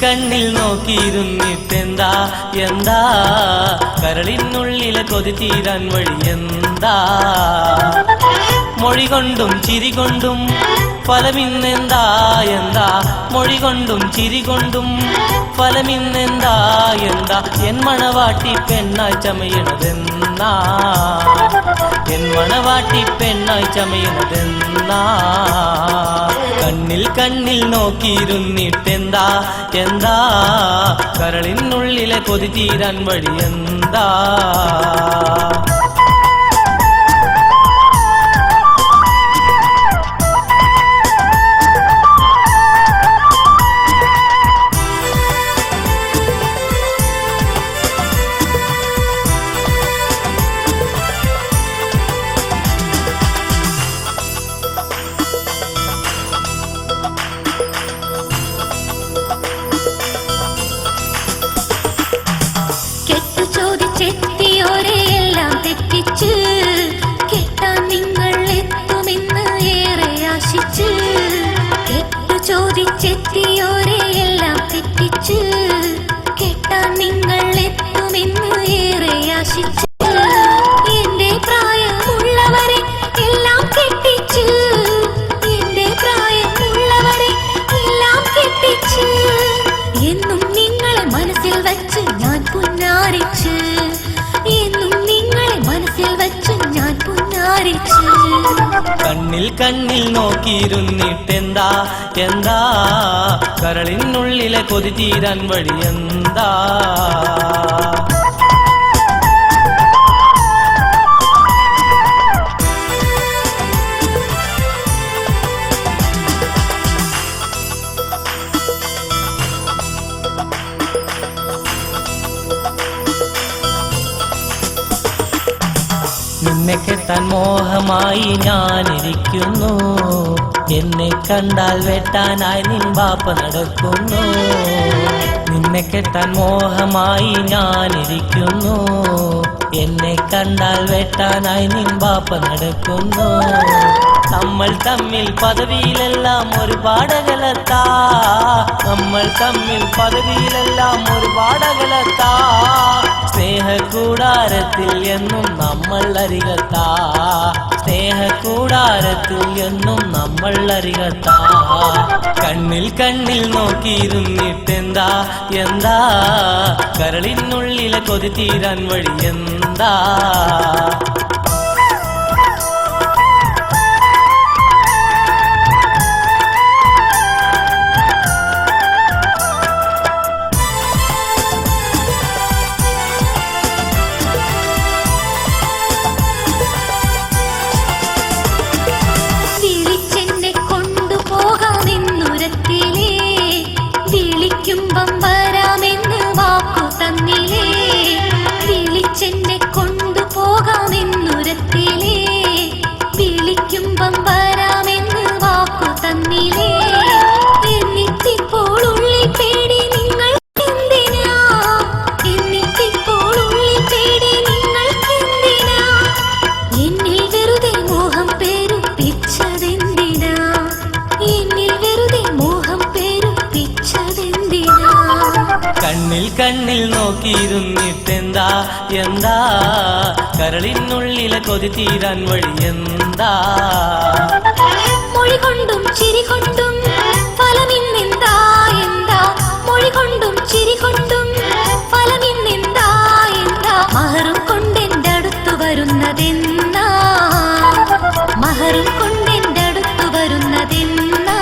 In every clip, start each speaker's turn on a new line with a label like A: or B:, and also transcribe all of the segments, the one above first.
A: കണ്ണിൽ നോക്കിയിരുന്നിട്ടെന്താ എന്താ കരളിനുള്ളിലെ കൊതി തീരാൻ വഴി എന്താ മൊഴി കൊണ്ടും ചിരി കൊണ്ടും ഫലമിന്നെന്താ എന്താ മൊഴി കൊണ്ടും ചിരി കൊണ്ടും ഫലമിന്നെന്താ എന്താ എൻ മണവാട്ടി പെണ്ണായി ചമയണതെന്നാ എൻ മണവാട്ടി പെണ്ണായി ചമയണതെന്നാ കണ്ണിൽ കണ്ണിൽ നോക്കിയിരുന്നിട്ടെന്താ എന്താ കരളിനുള്ളിലെ കൊതി തീരാൻ വഴി എന്താ
B: കേട്ടാൻ നിങ്ങൾ എത്തുമെന്ന് ഏറെ ആശിച്ച് കേട്ടു ചോദിച്ചെത്തിയോരെ എല്ലാം തെറ്റിച്ച് കേട്ടാൻ നിങ്ങൾ എത്തുമെന്ന് ഏറെ ആശിച്ച് എന്റെ പ്രായമുള്ളവരെ എല്ലാം കെട്ടിച്ച് എന്റെ പ്രായമുള്ളവരെ എല്ലാം കെട്ടിച്ച് എന്നും നിങ്ങളെ മനസ്സിൽ വച്ച് ഞാൻ പുന്നാരിച്ച് എന്നും നിങ്ങളെ മനസ്സിൽ വച്ച് ഞാൻ പുന്നാരിച്ച്
A: കണ്ണിൽ കണ്ണിൽ നോക്കിയിരുന്നിട്ടെന്താ എന്താ കരളിനുള്ളിലെ കൊതി തീരാൻ വഴി എന്താ നിന്നെ കെട്ടാൻ മോഹമായി ഞാനിരിക്കുന്നു എന്നെ കണ്ടാൽ വെട്ടാനായി നിൻ ബാപ്പ നടക്കുന്നു നിന്നെ കെട്ടാൻ മോഹമായി ഞാനിരിക്കുന്നു എന്നെ കണ്ടാൽ വെട്ടാനായി നിൻ ബാപ്പ നടക്കുന്നു നമ്മൾ തമ്മിൽ പദവിയിലെല്ലാം ഒരുപാടകലത്താ നമ്മൾ തമ്മിൽ പദവിയിലെല്ലാം ഒരുപാടകലത്താ സ്നേഹക്കൂടാരത്തിൽ എന്നും നമ്മൾ അരികത്താ സ്നേഹക്കൂടാരത്തിൽ എന്നും നമ്മൾ അരികത്താ കണ്ണിൽ കണ്ണിൽ നോക്കിയിരുന്നിട്ടെന്താ എന്താ കരളിനുള്ളിലെ കൊതി തീരാൻ വഴി എന്താ കണ്ണിൽ കണ്ണിൽ നോക്കിയിരുന്നിട്ടെന്താ എന്താ കരളിനുള്ളിലെ കൊതി തീരാൻ വഴി എന്താ
B: മൊഴി കൊണ്ടും ചിരി കൊണ്ടും ഫലമിന്നെന്താ എന്താ മൊഴി കൊണ്ടും ചിരി കൊണ്ടും ഫലമിന്നെന്താ എന്താ മഹറും കൊണ്ടെന്റെ അടുത്തു വരുന്നതെന്നാ മഹറും കൊണ്ടെന്റെ അടുത്തു വരുന്നതെന്നാ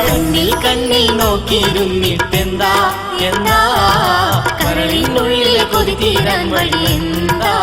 A: കണ്ണിൽ കണ്ണിൽ നോക്കിയിരുന്നിട്ടെന്താ എന്താ കരളിനുള്ളിലെ കൊതി തീരാൻ വഴി എന്താ